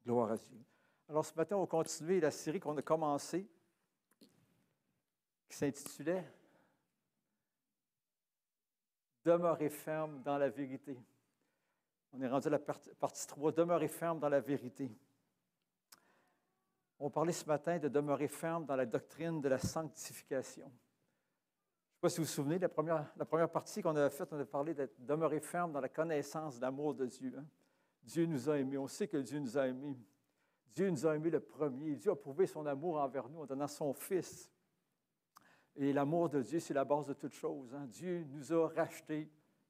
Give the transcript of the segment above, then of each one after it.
Gloire à Dieu. Alors, ce matin, on va continuer la série qu'on a commencée, qui s'intitulait « Demeurer ferme dans la vérité ». On est rendu à la partie 3, « Demeurer ferme dans la vérité ». On va parler ce matin de demeurer ferme dans la doctrine de la sanctification. Je ne sais pas si vous vous souvenez, la première partie qu'on a faite, on a parlé de demeurer ferme dans la connaissance de l'amour de Dieu. Dieu nous a aimés. On sait que Dieu nous a aimés. Dieu nous a aimés le premier. Dieu a prouvé son amour envers nous en donnant son Fils. Et l'amour de Dieu, c'est la base de toute chose. Dieu nous a rachetés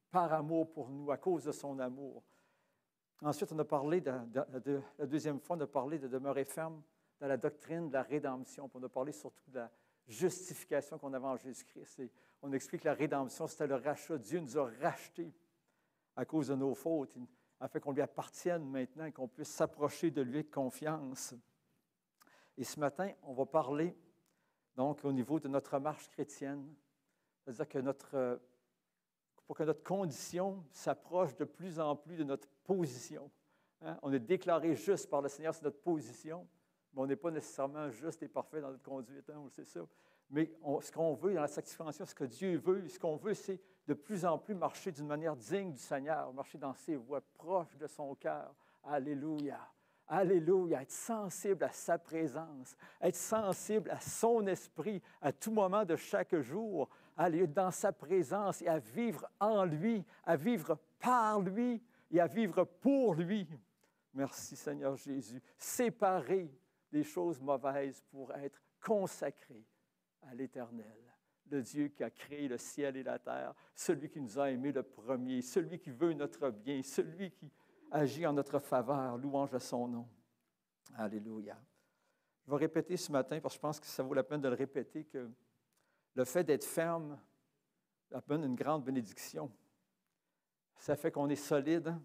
par amour pour nous, à cause de son amour. Ensuite, on a parlé, la deuxième fois, on a parlé de demeurer ferme dans la doctrine de la rédemption. Puis on a parlé surtout de la justification qu'on avait en Jésus-Christ. Et on explique que la rédemption, c'était le rachat. Dieu nous a rachetés à cause de nos fautes, afin qu'on lui appartienne maintenant et qu'on puisse s'approcher de lui avec confiance. Et ce matin, on va parler, donc, au niveau de notre marche chrétienne. C'est-à-dire que pour que notre condition s'approche de plus en plus de notre position. On est déclaré juste par le Seigneur, c'est notre position, mais on n'est pas nécessairement juste et parfait dans notre conduite, on le sait ça. Mais ce qu'on veut dans la sanctification, ce que Dieu veut, ce qu'on veut, c'est de plus en plus marcher d'une manière digne du Seigneur, marcher dans ses voies, proches de son cœur. Alléluia! Alléluia! Être sensible à sa présence, être sensible à son esprit à tout moment de chaque jour, aller dans sa présence et à vivre en lui, à vivre par lui et à vivre pour lui. Merci Seigneur Jésus. Séparer des choses mauvaises pour être consacré à l'Éternel, le Dieu qui a créé le ciel et la terre, celui qui nous a aimés le premier, celui qui veut notre bien, celui qui agit en notre faveur, louange à son nom. Alléluia. Je vais répéter ce matin, parce que je pense que ça vaut la peine de le répéter, que le fait d'être ferme amène une grande bénédiction. Ça fait qu'on est solide,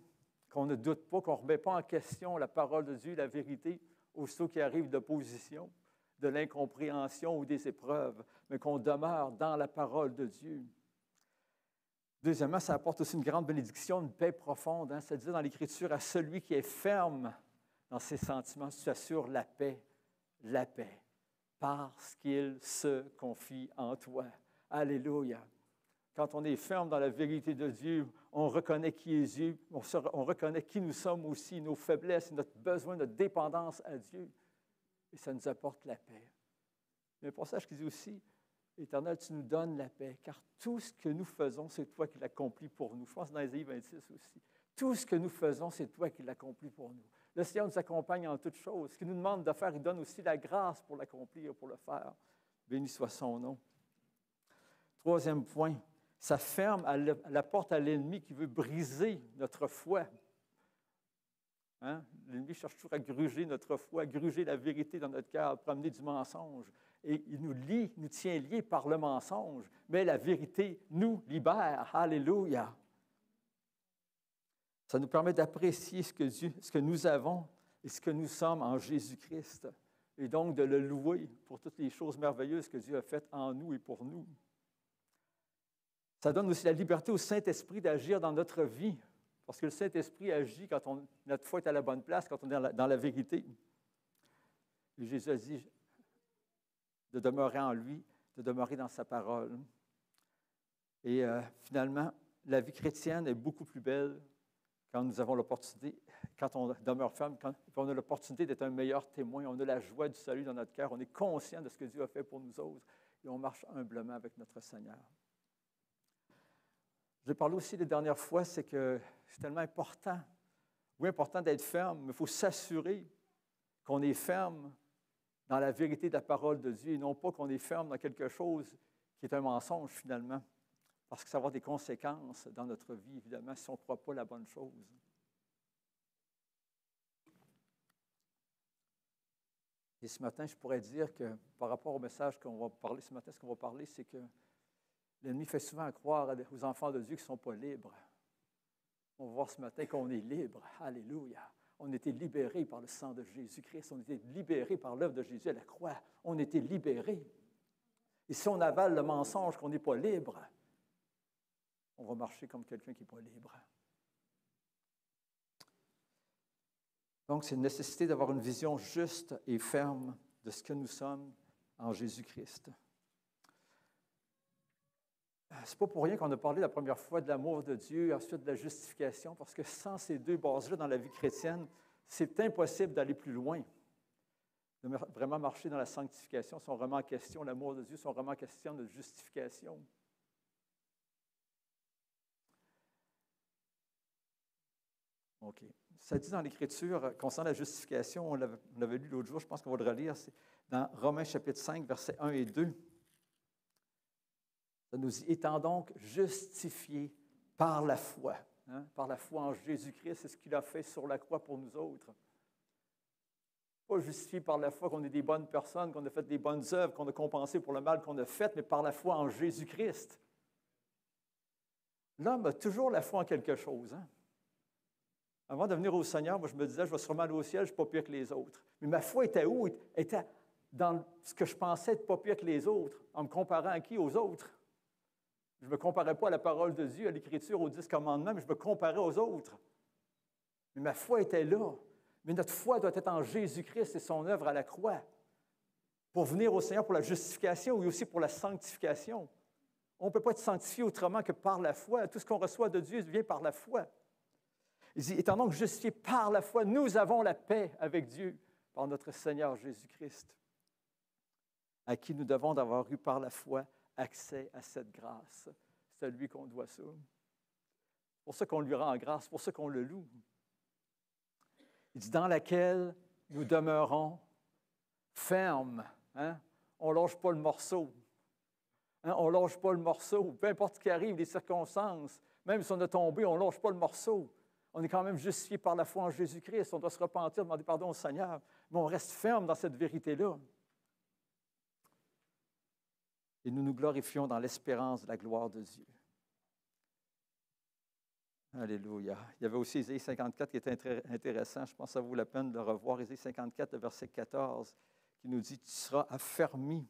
qu'on ne doute pas, qu'on ne remet pas en question la parole de Dieu, la vérité, aussitôt qu'il arrive d'opposition, de l'incompréhension ou des épreuves, mais qu'on demeure dans la parole de Dieu. Deuxièmement, ça apporte aussi une grande bénédiction, une paix profonde. Ça dit dans l'Écriture, à celui qui est ferme dans ses sentiments, tu assures la paix, parce qu'il se confie en toi. Alléluia. Quand on est ferme dans la vérité de Dieu, on reconnaît qui est Dieu, on reconnaît qui nous sommes aussi, nos faiblesses, notre besoin, notre dépendance à Dieu. Et ça nous apporte la paix. Il y a un passage qui dit aussi, Éternel, tu nous donnes la paix, car tout ce que nous faisons, c'est toi qui l'accomplis pour nous. Je pense dans Ésaïe 26 aussi. Tout ce que nous faisons, c'est toi qui l'accomplis pour nous. Le Seigneur nous accompagne en toutes choses. Ce qu'il nous demande de faire, il donne aussi la grâce pour l'accomplir, pour le faire. Béni soit son nom. Troisième point, ça ferme la porte à l'ennemi qui veut briser notre foi. L'ennemi cherche toujours à gruger notre foi, à gruger la vérité dans notre cœur, à promener du mensonge. Et il nous tient liés par le mensonge, mais la vérité nous libère. Alléluia! Ça nous permet d'apprécier ce que nous avons et ce que nous sommes en Jésus-Christ, et donc de le louer pour toutes les choses merveilleuses que Dieu a faites en nous et pour nous. Ça donne aussi la liberté au Saint-Esprit d'agir dans notre vie, parce que le Saint-Esprit agit quand notre foi est à la bonne place, quand on est dans la vérité. Et Jésus a dit de demeurer en lui, de demeurer dans sa parole. Et finalement, la vie chrétienne est beaucoup plus belle quand nous avons l'opportunité, quand on demeure ferme, quand on a l'opportunité d'être un meilleur témoin, on a la joie du salut dans notre cœur, on est conscient de ce que Dieu a fait pour nous autres et on marche humblement avec notre Seigneur. Je l'ai parlé aussi les dernières fois, c'est que c'est tellement important. Oui, important d'être ferme, mais il faut s'assurer qu'on est ferme dans la vérité de la parole de Dieu et non pas qu'on est ferme dans quelque chose qui est un mensonge finalement. Parce que ça va avoir des conséquences dans notre vie, évidemment, si on ne croit pas la bonne chose. Et ce matin, je pourrais dire que par rapport au message qu'on va parler ce matin, ce qu'on va parler, c'est que l'ennemi fait souvent croire aux enfants de Dieu qui ne sont pas libres. On va voir ce matin qu'on est libre. Alléluia. On a été libérés par le sang de Jésus-Christ. On a été libérés par l'œuvre de Jésus à la croix. On a été libérés. Et si on avale le mensonge qu'on n'est pas libre, on va marcher comme quelqu'un qui n'est pas libre. Donc, c'est une nécessité d'avoir une vision juste et ferme de ce que nous sommes en Jésus-Christ. Ce n'est pas pour rien qu'on a parlé la première fois de l'amour de Dieu, ensuite de la justification, parce que sans ces deux bases-là dans la vie chrétienne, c'est impossible d'aller plus loin, de vraiment marcher dans la sanctification, si on remet en question l'amour de Dieu, si on remet en question notre justification. OK. Ça dit dans l'Écriture, concernant la justification, on l'avait lu l'autre jour, je pense qu'on va le relire, c'est dans Romains chapitre 5, versets 1 et 2. Ça nous dit, étant donc justifiés par la foi, par la foi en Jésus-Christ, c'est ce qu'il a fait sur la croix pour nous autres. Pas justifiés par la foi qu'on est des bonnes personnes, qu'on a fait des bonnes œuvres, qu'on a compensé pour le mal qu'on a fait, mais par la foi en Jésus-Christ. L'homme a toujours la foi en quelque chose. Avant de venir au Seigneur, moi, je me disais, je vais sûrement aller au ciel, je ne suis pas pire que les autres. Mais ma foi était où? Était dans ce que je pensais être pas pire que les autres, en me comparant à qui? Aux autres. Je ne me comparais pas à la parole de Dieu, à l'Écriture, aux 10 commandements, mais je me comparais aux autres. Mais ma foi était là. Mais notre foi doit être en Jésus-Christ et son œuvre à la croix pour venir au Seigneur pour la justification et aussi pour la sanctification. On ne peut pas être sanctifié autrement que par la foi. Tout ce qu'on reçoit de Dieu vient par la foi. Il dit, étant donc justifiés par la foi, nous avons la paix avec Dieu par notre Seigneur Jésus-Christ, à qui nous devons d'avoir eu par la foi accès à cette grâce. C'est à lui qu'on doit ça. C'est pour ça qu'on lui rend grâce, c'est pour ça qu'on le loue. Il dit, dans laquelle nous demeurons fermes. On ne lâche pas le morceau. On ne lâche pas le morceau. Peu importe ce qui arrive, les circonstances, même si on a tombé, on ne lâche pas le morceau. On est quand même justifié par la foi en Jésus-Christ. On doit se repentir, demander pardon au Seigneur. Mais on reste ferme dans cette vérité-là. Et nous nous glorifions dans l'espérance de la gloire de Dieu. Alléluia. Il y avait aussi Ésaïe 54 qui était intéressant. Je pense que ça vaut la peine de le revoir. Ésaïe 54, le verset 14, qui nous dit « Tu seras affermi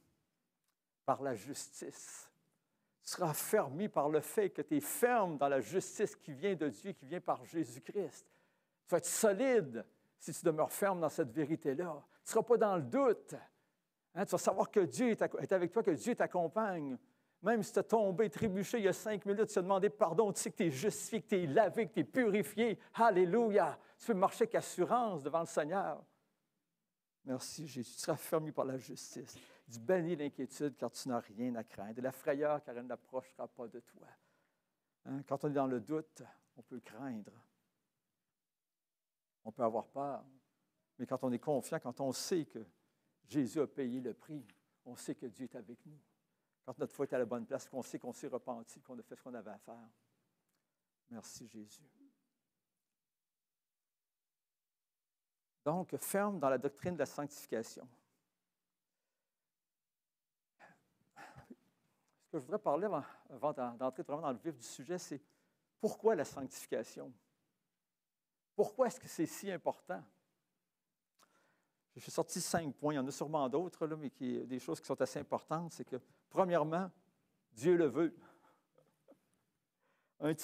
par la justice. » Tu seras affermi par le fait que tu es ferme dans la justice qui vient de Dieu, qui vient par Jésus-Christ. Tu vas être solide si tu demeures ferme dans cette vérité-là. Tu ne seras pas dans le doute. Tu vas savoir que Dieu est avec toi, que Dieu t'accompagne. Même si tu as tombé, trébuché il y a 5 minutes, tu as demandé pardon, tu sais que tu es justifié, que tu es lavé, que tu es purifié. Alléluia! Tu peux marcher avec assurance devant le Seigneur. Merci Jésus. Tu seras affermi par la justice. Il dit, bannis l'inquiétude car tu n'as rien à craindre. Et la frayeur car elle n'approchera pas de toi. Quand on est dans le doute, on peut craindre. On peut avoir peur. Mais quand on est confiant, quand on sait que Jésus a payé le prix, on sait que Dieu est avec nous. Quand notre foi est à la bonne place, qu'on sait qu'on s'est repenti, qu'on a fait ce qu'on avait à faire. Merci Jésus. Donc, ferme dans la doctrine de la sanctification. Ce que je voudrais parler avant d'entrer vraiment dans le vif du sujet, c'est pourquoi la sanctification? Pourquoi est-ce que c'est si important? J'ai sorti 5 points. Il y en a sûrement d'autres, là, mais des choses qui sont assez importantes. C'est que, premièrement, Dieu le veut. 1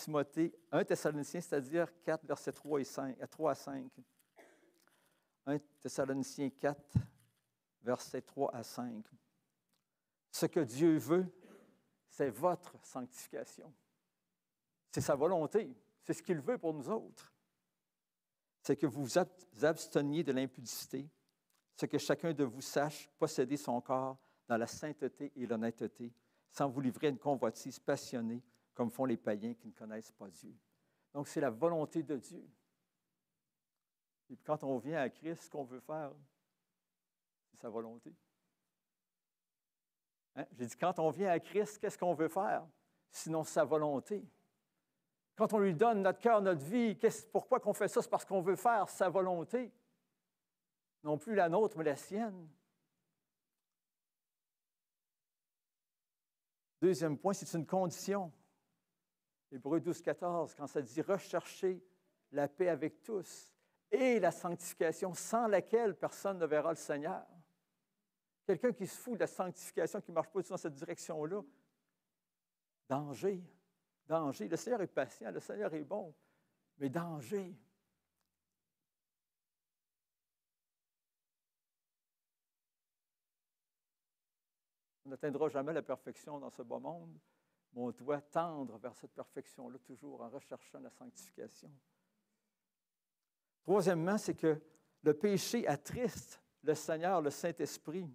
Thessaloniciens, c'est-à-dire 4, versets 3 à 5. 1 Thessaloniciens 4, versets 3 à 5. Ce que Dieu veut, c'est votre sanctification. C'est sa volonté. C'est ce qu'il veut pour nous autres. C'est que vous vous absteniez de l'impudicité, ce que chacun de vous sache posséder son corps dans la sainteté et l'honnêteté, sans vous livrer à une convoitise passionnée, comme font les païens qui ne connaissent pas Dieu. Donc, c'est la volonté de Dieu. Et puis, quand on vient à Christ, ce qu'on veut faire, c'est sa volonté. J'ai dit, quand on vient à Christ, qu'est-ce qu'on veut faire? Sinon, sa volonté. Quand on lui donne notre cœur, notre vie, pourquoi qu'on fait ça? C'est parce qu'on veut faire sa volonté. Non plus la nôtre, mais la sienne. Deuxième point, c'est une condition. Hébreux 12, 14, quand ça dit « rechercher la paix avec tous et la sanctification, sans laquelle personne ne verra le Seigneur. » Quelqu'un qui se fout de la sanctification, qui ne marche pas dans cette direction-là, danger, danger. Le Seigneur est patient, le Seigneur est bon, mais danger. n'atteindra jamais la perfection dans ce bas monde, mais on doit tendre vers cette perfection-là toujours en recherchant la sanctification. Troisièmement, c'est que le péché attriste le Seigneur, le Saint-Esprit.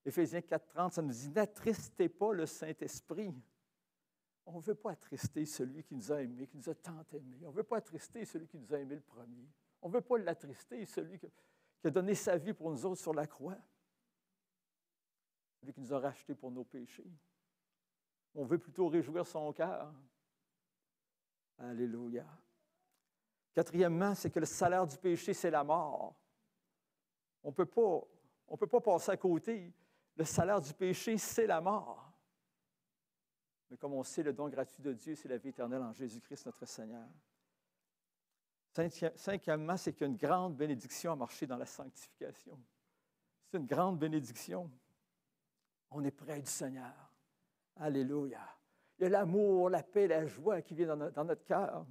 Éphésiens 4,30, ça nous dit « N'attristez pas le Saint-Esprit ». On ne veut pas attrister celui qui nous a aimés, qui nous a tant aimés. On ne veut pas attrister celui qui nous a aimés le premier. On ne veut pas l'attrister, celui qui a donné sa vie pour nous autres sur la croix. Celui qui nous a rachetés pour nos péchés. On veut plutôt réjouir son cœur. Alléluia. Quatrièmement, c'est que le salaire du péché, c'est la mort. On ne peut pas passer à côté. Le salaire du péché, c'est la mort. Mais comme on sait, le don gratuit de Dieu, c'est la vie éternelle en Jésus-Christ, notre Seigneur. Cinquièmement, c'est qu'il y a une grande bénédiction à marcher dans la sanctification. C'est une grande bénédiction. On est près du Seigneur. Alléluia. Il y a l'amour, la paix, la joie qui vient dans notre cœur.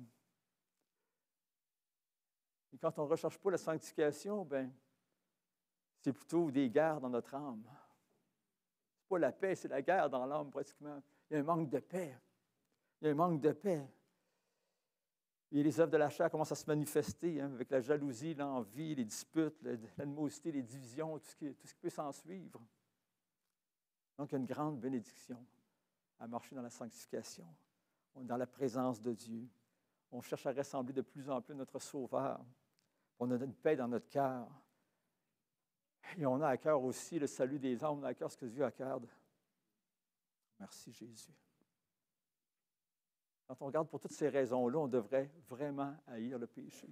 Et quand on ne recherche pas la sanctification, c'est plutôt des guerres dans notre âme. Ce n'est pas la paix, c'est la guerre dans l'âme pratiquement. Il y a un manque de paix. Il y a un manque de paix. Et les œuvres de la chair commencent à se manifester avec la jalousie, l'envie, les disputes, l'animosité, les divisions, tout ce qui peut s'en suivre. Donc, il y a une grande bénédiction à marcher dans la sanctification. On est dans la présence de Dieu. On cherche à ressembler de plus en plus à notre Sauveur. On a une paix dans notre cœur. Et on a à cœur aussi le salut des âmes. On a à cœur ce que Dieu a à cœur. Merci Jésus. Quand on regarde pour toutes ces raisons-là, on devrait vraiment haïr le péché.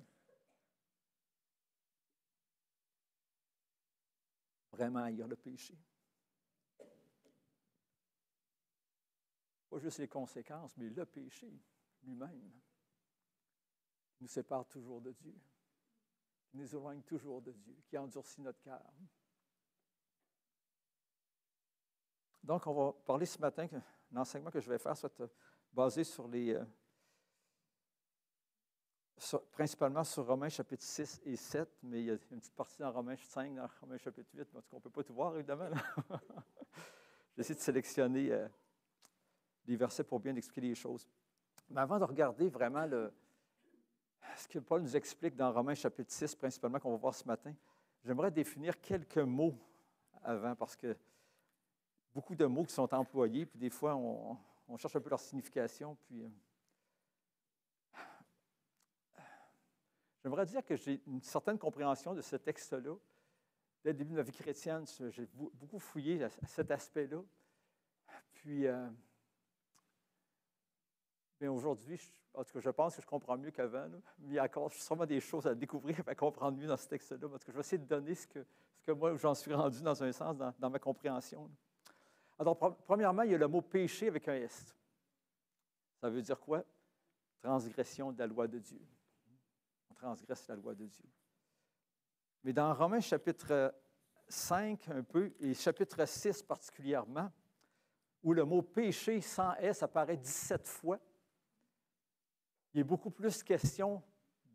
Vraiment haïr le péché. Pas juste les conséquences, mais le péché lui-même nous sépare toujours de Dieu, qui nous éloigne toujours de Dieu, qui endurcit notre cœur. Donc, on va parler ce matin, l'enseignement que je vais faire soit basé sur principalement sur Romains chapitre 6 et 7, mais il y a une petite partie dans Romains 5, dans Romains chapitre 8, parce qu'on ne peut pas tout voir, évidemment. J'essaie de sélectionner les versets pour bien expliquer les choses. Mais avant de regarder vraiment ce que Paul nous explique dans Romains chapitre 6, principalement, qu'on va voir ce matin, j'aimerais définir quelques mots avant, parce que beaucoup de mots qui sont employés, puis des fois, on cherche un peu leur signification, puis j'aimerais dire que j'ai une certaine compréhension de ce texte-là. Dès le début de ma vie chrétienne, j'ai beaucoup fouillé à cet aspect-là. Puis, aujourd'hui, en tout cas, je pense que je comprends mieux qu'avant, là. Mais il y a encore sûrement des choses à découvrir et à comprendre mieux dans ce texte-là. Parce que je vais essayer de donner ce que moi, j'en suis rendu dans un sens, dans ma compréhension. Alors, premièrement, il y a le mot péché avec un S. Ça veut dire quoi? Transgression de la loi de Dieu. On transgresse la loi de Dieu. Mais dans Romains chapitre 5 un peu, et chapitre 6 particulièrement, où le mot péché sans S apparaît 17 fois, il est beaucoup plus question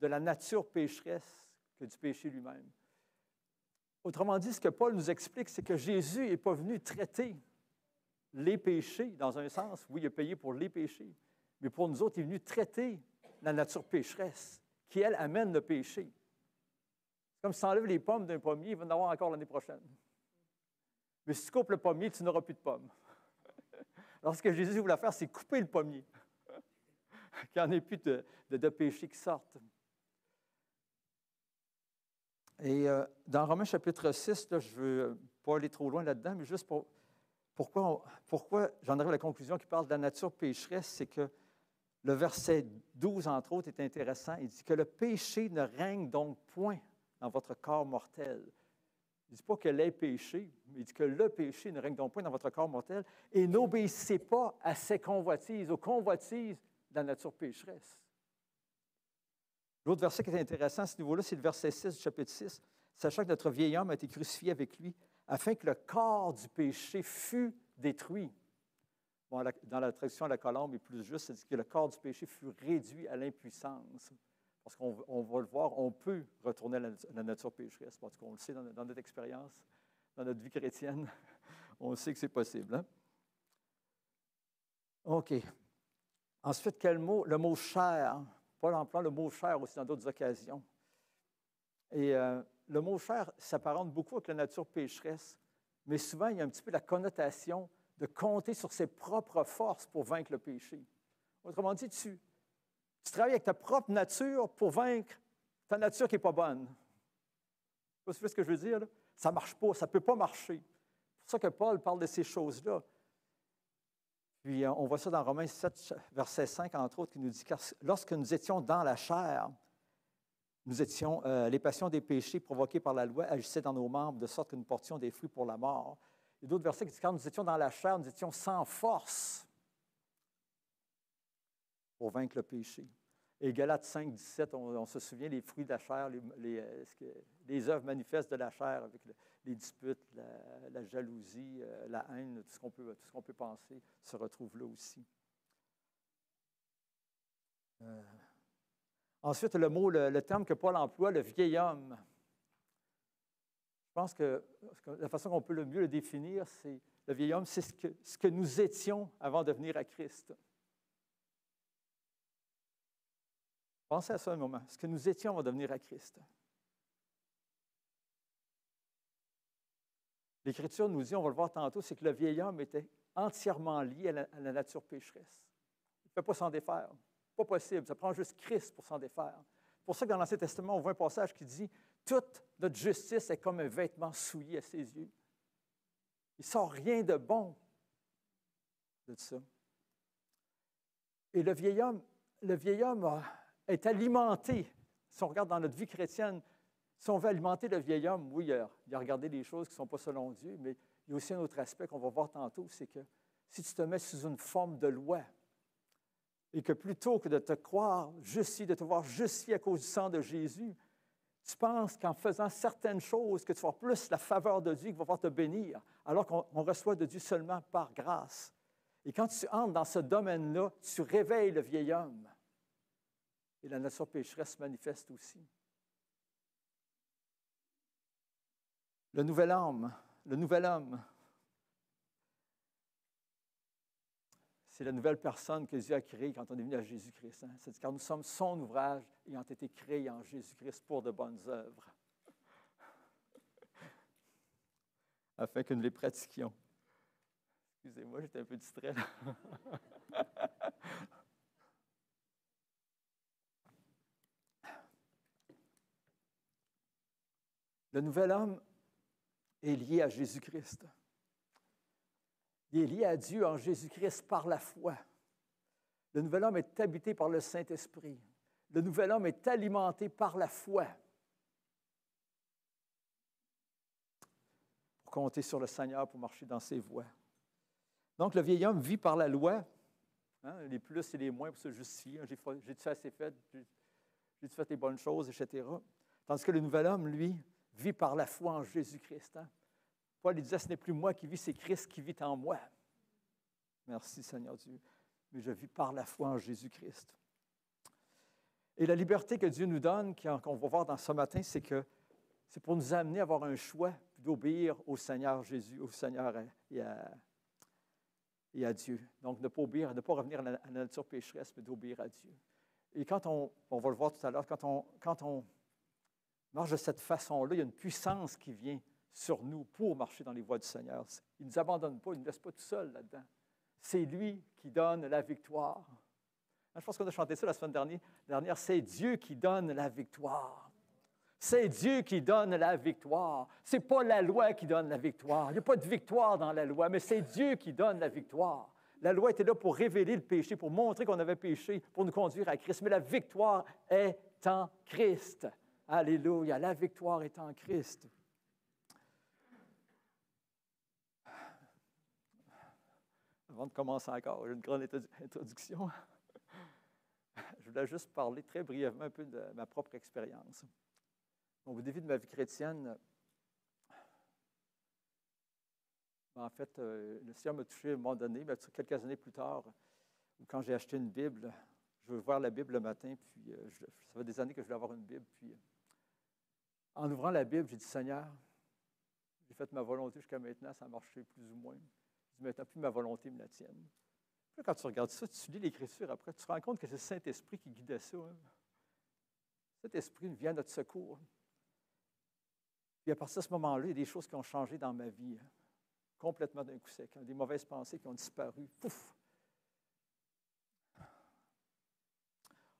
de la nature pécheresse que du péché lui-même. Autrement dit, ce que Paul nous explique, c'est que Jésus n'est pas venu traiter les péchés, dans un sens. Oui, il a payé pour les péchés, mais pour nous autres, il est venu traiter la nature pécheresse, qui, elle, amène le péché. C'est comme si tu enlèves les pommes d'un pommier, il va en avoir encore l'année prochaine. Mais si tu coupes le pommier, tu n'auras plus de pommes. Alors, ce que Jésus voulait faire, c'est couper le pommier, qu'il n'y en ait plus de péché qui sortent. Et dans Romains chapitre 6, là, je ne veux pas aller trop loin là-dedans, mais juste pourquoi j'en arrive à la conclusion qui parle de la nature pécheresse, c'est que le verset 12, entre autres, est intéressant. Il dit que le péché ne règne donc point dans votre corps mortel. Il ne dit pas que les péchés, mais il dit que le péché ne règne donc point dans votre corps mortel et n'obéissez pas à ses convoitises, aux convoitises de la nature pécheresse. L'autre verset qui est intéressant à ce niveau-là, c'est le verset 6 du chapitre 6. Sachant que notre vieil homme a été crucifié avec lui, afin que le corps du péché fût détruit. Bon, dans la traduction à la colombe est plus juste, ça dit que le corps du péché fut réduit à l'impuissance. Parce qu'on va le voir, on peut retourner à la nature pécheresse. Parce qu'on le sait dans notre expérience, dans notre vie chrétienne. On sait que c'est possible. Hein? OK. Ensuite, quel mot? Le mot chair. Paul emploie le mot chair aussi dans d'autres occasions. Et le mot chair s'apparente beaucoup avec la nature pécheresse, mais souvent, il y a un petit peu la connotation de compter sur ses propres forces pour vaincre le péché. Autrement dit, tu travailles avec ta propre nature pour vaincre ta nature qui n'est pas bonne. Vous savez ce que je veux dire? Là? Ça ne marche pas, ça ne peut pas marcher. C'est pour ça que Paul parle de ces choses-là. Puis on voit ça dans Romains 7, verset 5, entre autres, qui nous dit « Car lorsque nous étions dans la chair, nous étions, les passions des péchés provoquées par la loi agissaient dans nos membres de sorte que nous portions des fruits pour la mort. » Il y a d'autres versets qui disent « Quand nous étions dans la chair, nous étions sans force pour vaincre le péché. » Et Galates 5, 17, on se souvient, les fruits de la chair, les œuvres manifestes de la chair, avec les disputes, la jalousie, la haine, tout ce qu'on peut penser, se retrouve là aussi. Ensuite, le terme que Paul emploie, le vieil homme. Je pense que la façon qu'on peut le mieux le définir, c'est le vieil homme, c'est ce que nous étions avant de venir à Christ. Pensez à ça un moment, ce que nous étions avant de venir à Christ. L'Écriture nous dit, on va le voir tantôt, c'est que le vieil homme était entièrement lié à la nature pécheresse. Il ne peut pas s'en défaire. Pas possible. Ça prend juste Christ pour s'en défaire. C'est pour ça que dans l'Ancien Testament, on voit un passage qui dit « Toute notre justice est comme un vêtement souillé à ses yeux. » Il ne sort rien de bon de ça. Et le vieil homme est alimenté. Si on regarde dans notre vie chrétienne, si on veut alimenter le vieil homme, oui, il a regardé des choses qui ne sont pas selon Dieu, mais il y a aussi un autre aspect qu'on va voir tantôt, c'est que si tu te mets sous une forme de loi, et que plutôt que de te croire justifié, de te voir justifié à cause du sang de Jésus, tu penses qu'en faisant certaines choses, que tu vas plus la faveur de Dieu qui va pouvoir te bénir, alors qu'on reçoit de Dieu seulement par grâce. Et quand tu entres dans ce domaine-là, tu réveilles le vieil homme. Et la nature pécheresse se manifeste aussi. Le nouvel homme, c'est la nouvelle personne que Dieu a créée quand on est venu à Jésus-Christ. Hein? C'est car nous sommes son ouvrage ayant été créés en Jésus-Christ pour de bonnes œuvres, afin que nous les pratiquions. Excusez-moi, j'étais un peu distrait là. Le nouvel homme est lié à Jésus-Christ. Il est lié à Dieu en Jésus-Christ par la foi. Le nouvel homme est habité par le Saint-Esprit. Le nouvel homme est alimenté par la foi. Pour compter sur le Seigneur, pour marcher dans ses voies. Donc, le vieil homme vit par la loi. Hein, les plus et les moins pour se justifier. J'ai-tu assez fait? J'ai-tu fait les bonnes choses, etc. Tandis que le nouvel homme, lui, vit par la foi en Jésus-Christ. Hein? Paul il disait, ce n'est plus moi qui vis, c'est Christ qui vit en moi. Merci Seigneur Dieu. Mais je vis par la foi en Jésus-Christ. Et la liberté que Dieu nous donne, qu'on va voir dans ce matin, c'est que c'est pour nous amener à avoir un choix d'obéir au Seigneur Jésus, au Seigneur et à Dieu. Donc, ne pas obéir, ne pas revenir à la nature pécheresse, mais d'obéir à Dieu. Et quand on va le voir tout à l'heure, quand on marche de cette façon-là, il y a une puissance qui vient sur nous pour marcher dans les voies du Seigneur. Il ne nous abandonne pas, il ne nous laisse pas tout seul là-dedans. C'est lui qui donne la victoire. Je pense qu'on a chanté ça la semaine dernière. C'est Dieu qui donne la victoire. C'est Dieu qui donne la victoire. Ce n'est pas la loi qui donne la victoire. Il n'y a pas de victoire dans la loi, mais c'est Dieu qui donne la victoire. La loi était là pour révéler le péché, pour montrer qu'on avait péché, pour nous conduire à Christ. Mais la victoire est en Christ. Alléluia, la victoire est en Christ. Avant de commencer encore, j'ai une grande introduction. Je voulais juste parler très brièvement un peu de ma propre expérience. Donc, au début de ma vie chrétienne, en fait, le Seigneur m'a touché à un moment donné, mais quelques années plus tard, quand j'ai acheté une Bible, je veux voir la Bible le matin, puis ça fait des années que je voulais avoir une Bible, puis en ouvrant la Bible, j'ai dit, Seigneur, j'ai fait ma volonté jusqu'à maintenant, ça a marché plus ou moins. Il dit, maintenant, plus ma volonté, mais la tienne. Puis quand tu regardes ça, tu lis l'Écriture après, tu te rends compte que c'est le Saint-Esprit qui guidait ça. Hein. Cet esprit vient à notre secours. Puis à partir de ce moment-là, il y a des choses qui ont changé dans ma vie, hein, complètement d'un coup sec. Hein, des mauvaises pensées qui ont disparu. Pouf!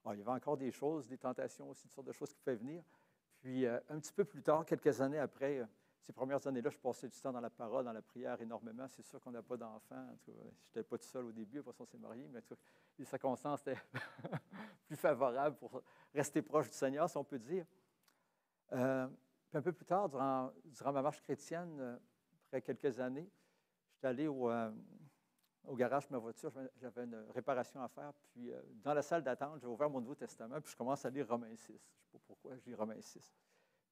Alors, il y avait encore des choses, des tentations aussi, toutes sortes de choses qui pouvaient venir. Puis un petit peu plus tard, quelques années après, ces premières années-là, je passais du temps dans la parole, dans la prière énormément. C'est sûr qu'on n'a pas d'enfants. Je n'étais pas tout seul au début, après ça, on s'est mariés, mais les circonstances étaient plus favorables pour rester proche du Seigneur, si on peut dire. Puis un peu plus tard, durant ma marche chrétienne, après quelques années, j'étais allé au garage de ma voiture, j'avais une réparation à faire, puis dans la salle d'attente, j'ai ouvert mon Nouveau Testament, puis je commence à lire Romains 6. Je ne sais pas pourquoi je lis Romains 6.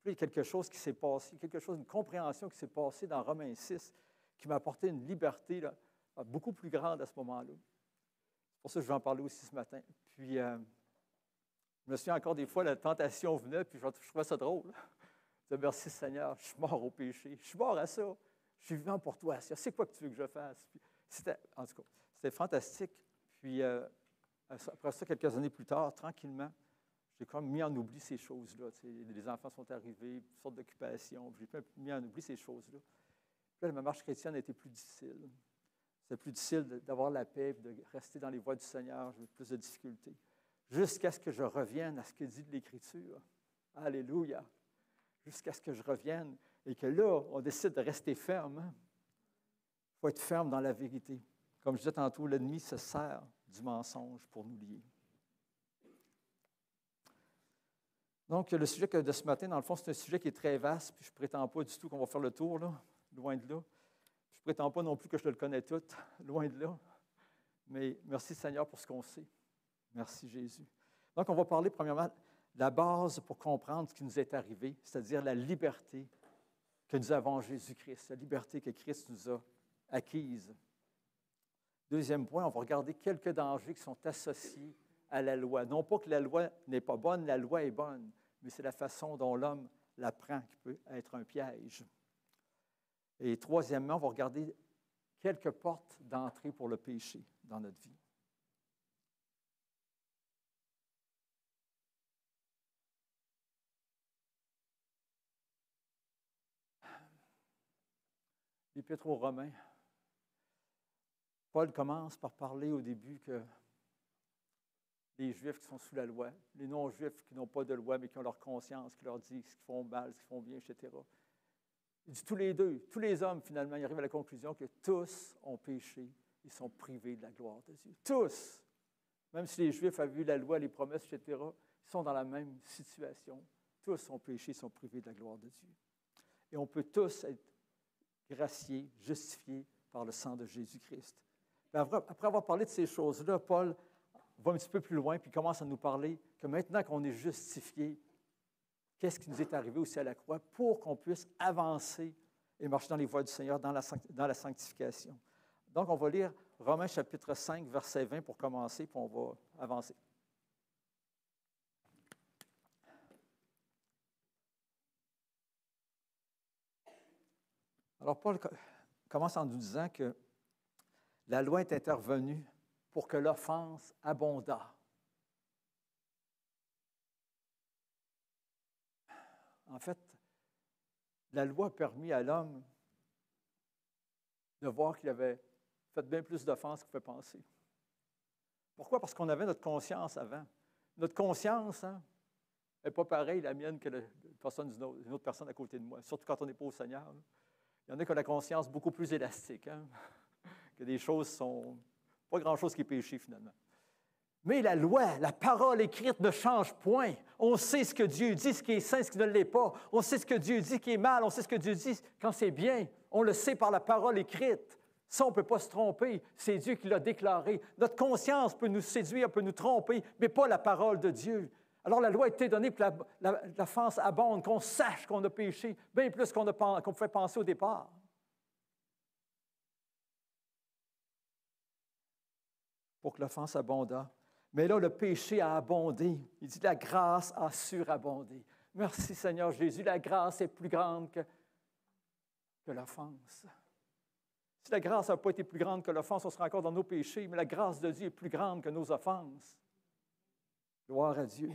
Puis il y a quelque chose qui s'est passé, une compréhension qui s'est passée dans Romains 6, qui m'a apporté une liberté là, beaucoup plus grande à ce moment-là. C'est pour ça que je vais en parler aussi ce matin. Puis, je me souviens encore des fois, la tentation venait, puis je trouvais ça drôle. Je disais, merci Seigneur, je suis mort au péché, je suis mort à ça, je suis vivant pour toi. C'est quoi que tu veux que je fasse? Puis, en tout cas, c'était fantastique. Puis, après ça, quelques années plus tard, tranquillement, j'ai comme mis en oubli ces choses-là. Les enfants sont arrivés, toutes sortes d'occupations. J'ai mis en oubli ces choses-là. Puis là, ma marche chrétienne a été plus difficile. C'était plus difficile d'avoir la paix, de rester dans les voies du Seigneur. J'avais plus de difficultés. Jusqu'à ce que je revienne à ce que dit l'Écriture. Alléluia! Jusqu'à ce que je revienne et que là, on décide de rester ferme. Il faut être ferme dans la vérité. Comme je disais tantôt, l'ennemi se sert du mensonge pour nous lier. Donc, le sujet de ce matin, dans le fond, c'est un sujet qui est très vaste, puis je ne prétends pas du tout qu'on va faire le tour, là, loin de là. Je ne prétends pas non plus que je le connais tout, loin de là. Mais merci Seigneur pour ce qu'on sait. Merci Jésus. Donc, on va parler premièrement de la base pour comprendre ce qui nous est arrivé, c'est-à-dire la liberté que nous avons en Jésus-Christ, la liberté que Christ nous a acquise. Deuxième point, on va regarder quelques dangers qui sont associés à la loi. Non pas que la loi n'est pas bonne, la loi est bonne, mais c'est la façon dont l'homme la prend qui peut être un piège. Et troisièmement, on va regarder quelques portes d'entrée pour le péché dans notre vie. L'Épître aux Romains. Paul commence par parler au début que les Juifs qui sont sous la loi, les non-Juifs qui n'ont pas de loi, mais qui ont leur conscience, qui leur dit ce qu'ils font mal, ce qu'ils font bien, etc. Il dit tous les deux, tous les hommes, finalement, ils arrivent à la conclusion que tous ont péché, ils sont privés de la gloire de Dieu. Tous! Même si les Juifs avaient vu la loi, les promesses, etc., ils sont dans la même situation. Tous ont péché, ils sont privés de la gloire de Dieu. Et on peut tous être graciés, justifiés par le sang de Jésus-Christ. Après avoir parlé de ces choses-là, Paul va un petit peu plus loin, puis commence à nous parler que maintenant qu'on est justifié, qu'est-ce qui nous est arrivé aussi à la croix pour qu'on puisse avancer et marcher dans les voies du Seigneur dans la sanctification. Donc, on va lire Romains chapitre 5, verset 20 pour commencer, puis on va avancer. Alors, Paul commence en nous disant que la loi est intervenue pour que l'offense abondât. En fait, la loi a permis à l'homme de voir qu'il avait fait bien plus d'offenses qu'il pouvait penser. Pourquoi? Parce qu'on avait notre conscience avant. Notre conscience n'est pas pareille, la mienne, que d'une autre personne à côté de moi, surtout quand on n'est pas au Seigneur. Là. Il y en a qui ont la conscience beaucoup plus élastique, que des choses sont... Pas grand-chose qui est péché, finalement. Mais la loi, la parole écrite ne change point. On sait ce que Dieu dit, ce qui est saint, ce qui ne l'est pas. On sait ce que Dieu dit qui est mal. On sait ce que Dieu dit quand c'est bien. On le sait par la parole écrite. Ça, on ne peut pas se tromper. C'est Dieu qui l'a déclaré. Notre conscience peut nous séduire, peut nous tromper, mais pas la parole de Dieu. Alors, la loi a été donnée pour que l'offense abonde, qu'on sache qu'on a péché, bien plus qu'on pouvait penser au départ. Pour que l'offense abondât. Mais là, le péché a abondé. Il dit, la grâce a surabondé. Merci Seigneur Jésus, la grâce est plus grande que que l'offense. Si la grâce n'a pas été plus grande que l'offense, on sera encore dans nos péchés, mais la grâce de Dieu est plus grande que nos offenses. Gloire à Dieu.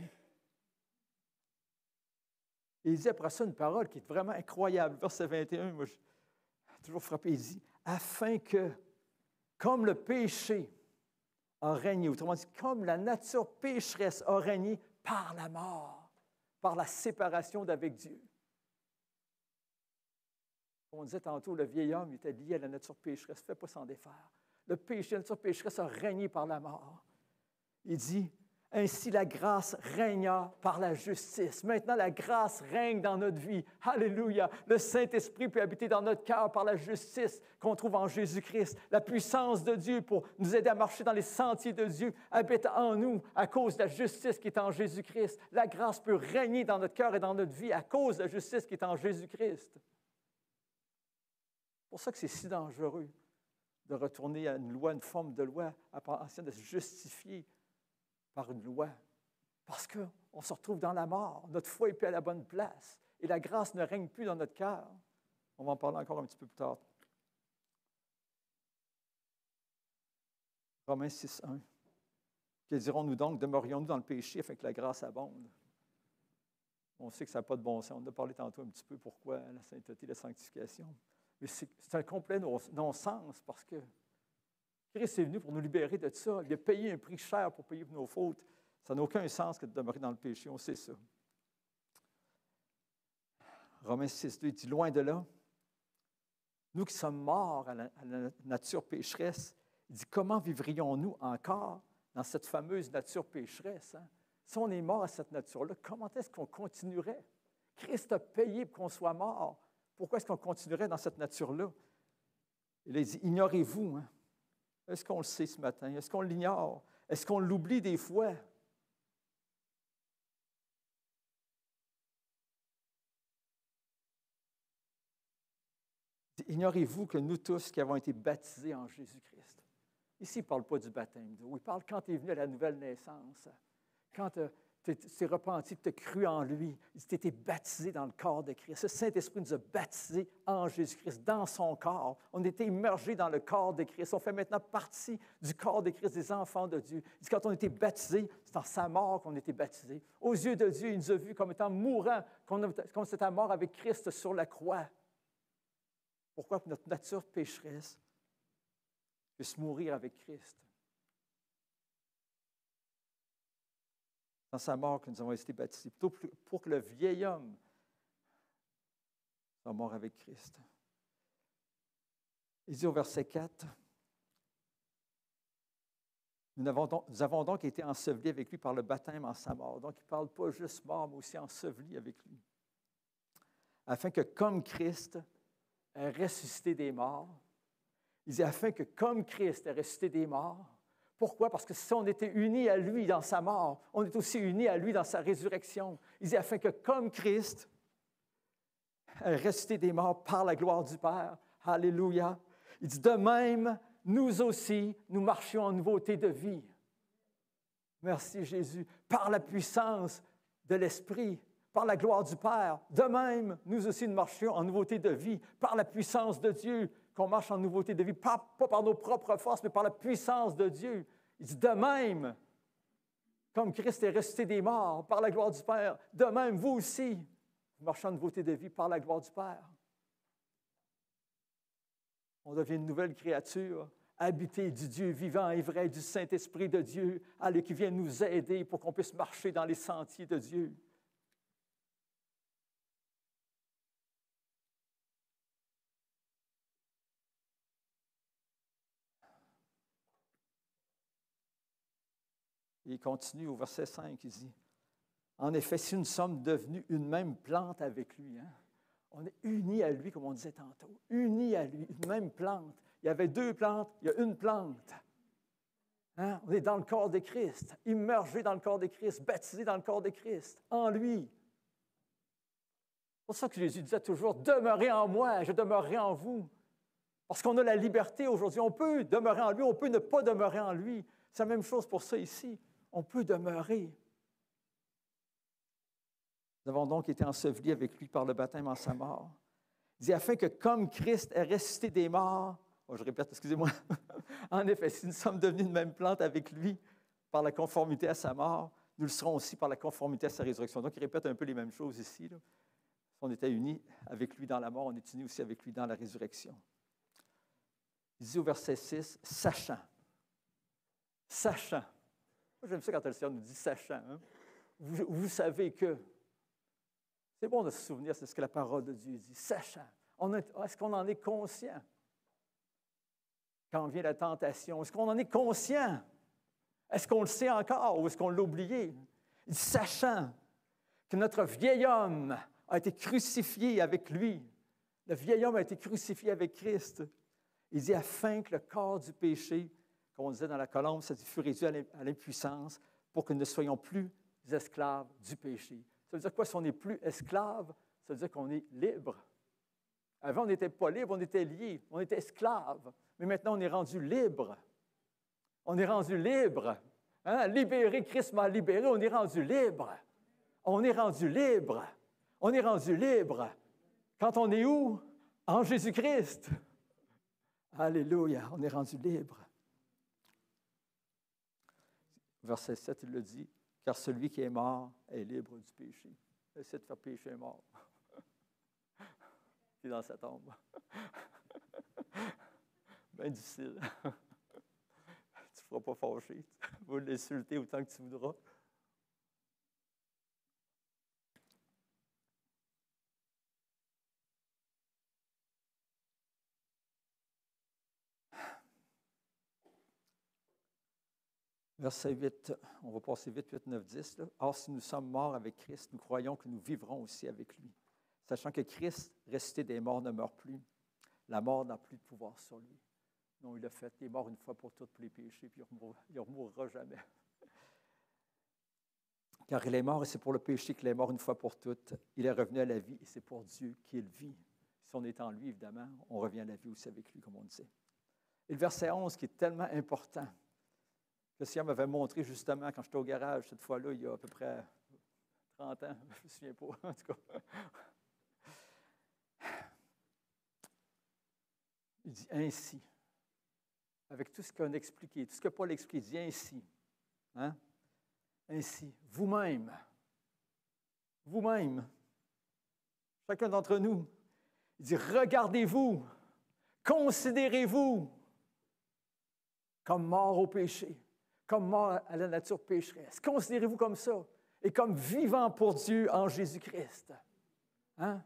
Et il dit après ça une parole qui est vraiment incroyable. Verset 21, moi, j'ai toujours frappé, il dit, afin que, comme le péché a régné, autrement dit, comme la nature pécheresse a régné par la mort, par la séparation d'avec Dieu. Comme on disait tantôt, le vieil homme était lié à la nature pécheresse, ne fait pas s'en défaire. Le péché, la nature pécheresse a régné par la mort. Il dit, ainsi la grâce régna par la justice. Maintenant, la grâce règne dans notre vie. Alléluia! Le Saint-Esprit peut habiter dans notre cœur par la justice qu'on trouve en Jésus-Christ. La puissance de Dieu pour nous aider à marcher dans les sentiers de Dieu habite en nous à cause de la justice qui est en Jésus-Christ. La grâce peut régner dans notre cœur et dans notre vie à cause de la justice qui est en Jésus-Christ. C'est pour ça que c'est si dangereux de retourner à une loi, une forme de loi, à penser de se justifier par une loi, parce qu'on se retrouve dans la mort. Notre foi n'est plus à la bonne place et la grâce ne règne plus dans notre cœur. On va en parler encore un petit peu plus tard. Romains 6,1. Que dirons-nous donc? Demeurions-nous dans le péché afin que la grâce abonde? On sait que ça n'a pas de bon sens. On a parlé tantôt un petit peu pourquoi la sainteté, la sanctification. Mais c'est un complet non-sens parce que Christ est venu pour nous libérer de ça. Il a payé un prix cher pour payer pour nos fautes. Ça n'a aucun sens que de demeurer dans le péché. On sait ça. Romains 6,2 dit, loin de là, nous qui sommes morts à la nature pécheresse, il dit, comment vivrions-nous encore dans cette fameuse nature pécheresse? Hein? Si on est mort à cette nature-là, comment est-ce qu'on continuerait? Christ a payé pour qu'on soit mort. Pourquoi est-ce qu'on continuerait dans cette nature-là? Et là, il dit, ignorez-vous, hein? Est-ce qu'on le sait ce matin? Est-ce qu'on l'ignore? Est-ce qu'on l'oublie des fois? Ignorez-vous que nous tous qui avons été baptisés en Jésus-Christ. Ici, il ne parle pas du baptême. Il parle quand tu es venu à la nouvelle naissance. Quand tu t'es repenti, tu as cru en lui. Tu as été baptisé dans le corps de Christ. Le Saint-Esprit nous a baptisés en Jésus-Christ, dans son corps. On a été immergés dans le corps de Christ. On fait maintenant partie du corps de Christ, des enfants de Dieu. Il dit, quand on a été baptisés, c'est dans sa mort qu'on a été baptisés. Aux yeux de Dieu, il nous a vus comme étant mourants, comme c'était mort avec Christ sur la croix. Pourquoi? Pour notre nature pécheresse puisse mourir avec Christ. Dans sa mort que nous avons été baptisés, plutôt pour que le vieil homme soit mort avec Christ. Il dit au verset 4, nous avons donc été ensevelis avec lui par le baptême en sa mort. Donc, il ne parle pas juste mort, mais aussi enseveli avec lui. Afin que, comme Christ est ressuscité des morts, il dit, afin que, comme Christ est ressuscité des morts, pourquoi? Parce que si on était unis à lui dans sa mort, on est aussi unis à lui dans sa résurrection. Il dit, afin que comme Christ est ressuscité des morts par la gloire du Père, alléluia, il dit, de même, nous aussi, nous marchions en nouveauté de vie. Merci Jésus, par la puissance de l'Esprit, par la gloire du Père. De même, nous aussi, nous marchions en nouveauté de vie, par la puissance de Dieu, qu'on marche en nouveauté de vie, pas par nos propres forces, mais par la puissance de Dieu. Il dit, de même, comme Christ est ressuscité des morts par la gloire du Père, de même, vous aussi, vous marchez en nouveauté de vie par la gloire du Père. On devient une nouvelle créature, habitée du Dieu vivant et vrai, du Saint-Esprit de Dieu, qui vient nous aider pour qu'on puisse marcher dans les sentiers de Dieu. Et il continue au verset 5, il dit, « En effet, si nous sommes devenus une même plante avec lui, hein, on est unis à lui, comme on disait tantôt, unis à lui, une même plante. Il y avait deux plantes, il y a une plante. Hein? On est dans le corps de Christ, immergés dans le corps de Christ, baptisés dans le corps de Christ, en lui. C'est pour ça que Jésus disait toujours, « Demeurez en moi, je demeurerai en vous. » Parce qu'on a la liberté aujourd'hui. On peut demeurer en lui, on peut ne pas demeurer en lui. C'est la même chose pour ça ici. On peut demeurer. Nous avons donc été ensevelis avec lui par le baptême en sa mort. Il dit, afin que comme Christ est ressuscité des morts, je répète, excusez-moi, en effet, si nous sommes devenus une même plante avec lui par la conformité à sa mort, nous le serons aussi par la conformité à sa résurrection. Donc, il répète un peu les mêmes choses ici. Là. Si on était unis avec lui dans la mort, on est unis aussi avec lui dans la résurrection. Il dit au verset 6, sachant. Sachant. Moi, j'aime ça quand le Seigneur nous dit sachant. Hein? Vous savez que. C'est bon de se souvenir, c'est ce que la parole de Dieu dit. Sachant. Est-ce qu'on en est conscient? Quand vient la tentation, est-ce qu'on en est conscient? Est-ce qu'on le sait encore ou est-ce qu'on l'a oublié? Il dit, sachant que notre vieil homme a été crucifié avec lui. Le vieil homme a été crucifié avec Christ. Il dit, afin que le corps du péché, comme on disait dans la colombe, ça fut réduit à l'impuissance pour que nous ne soyons plus esclaves du péché. Ça veut dire quoi? Si on n'est plus esclave, ça veut dire qu'on est libre. Avant, on n'était pas libre, on était lié, on était esclave. Mais maintenant, on est rendu libre. On est rendu libre. Hein? Libéré, Christ m'a libéré, on est rendu libre. On est rendu libre. On est rendu libre. Quand on est où? En Jésus-Christ. Alléluia, on est rendu libre. Verset 7, il le dit, « Car celui qui est mort est libre du péché. » Essaie de faire pécher un mort. Il est dans sa tombe. Bien difficile. Tu ne feras pas fâcher. Tu vas l'insulter autant que tu voudras. Verset 8, on va passer vite, 8, 9, 10. Là. Or, si nous sommes morts avec Christ, nous croyons que nous vivrons aussi avec lui. Sachant que Christ, ressuscité des morts, ne meurt plus. La mort n'a plus de pouvoir sur lui. Non, il a fait, il est mort une fois pour toutes pour les péchés, puis il ne remourra jamais. Car il est mort et c'est pour le péché qu'il est mort une fois pour toutes. Il est revenu à la vie et c'est pour Dieu qu'il vit. Si on est en lui, évidemment, on revient à la vie aussi avec lui, comme on disait. Et le verset 11 qui est tellement important, que le Seigneur m'avait montré justement quand j'étais au garage, cette fois-là, il y a à peu près 30 ans, je ne me souviens pas, en tout cas. Il dit ainsi, avec tout ce qu'on a expliqué, tout ce que Paul explique, il dit ainsi, hein? Ainsi, vous-même, chacun d'entre nous, il dit, regardez-vous, considérez-vous comme mort au péché, comme mort à la nature pécheresse. Considérez-vous comme ça et comme vivant pour Dieu en Jésus-Christ. Hein?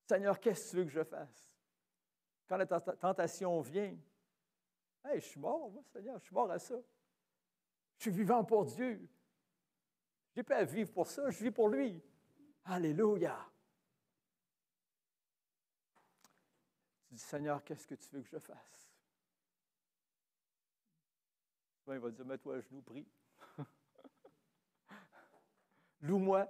Seigneur, qu'est-ce que tu veux que je fasse? Quand la tentation vient, hey, je suis mort, moi, Seigneur, je suis mort à ça. Je suis vivant pour Dieu. Je n'ai pas à vivre pour ça, je vis pour lui. Alléluia. Tu dis, Seigneur, qu'est-ce que tu veux que je fasse? Il va dire, mets-toi à genoux, prie. Loue-moi.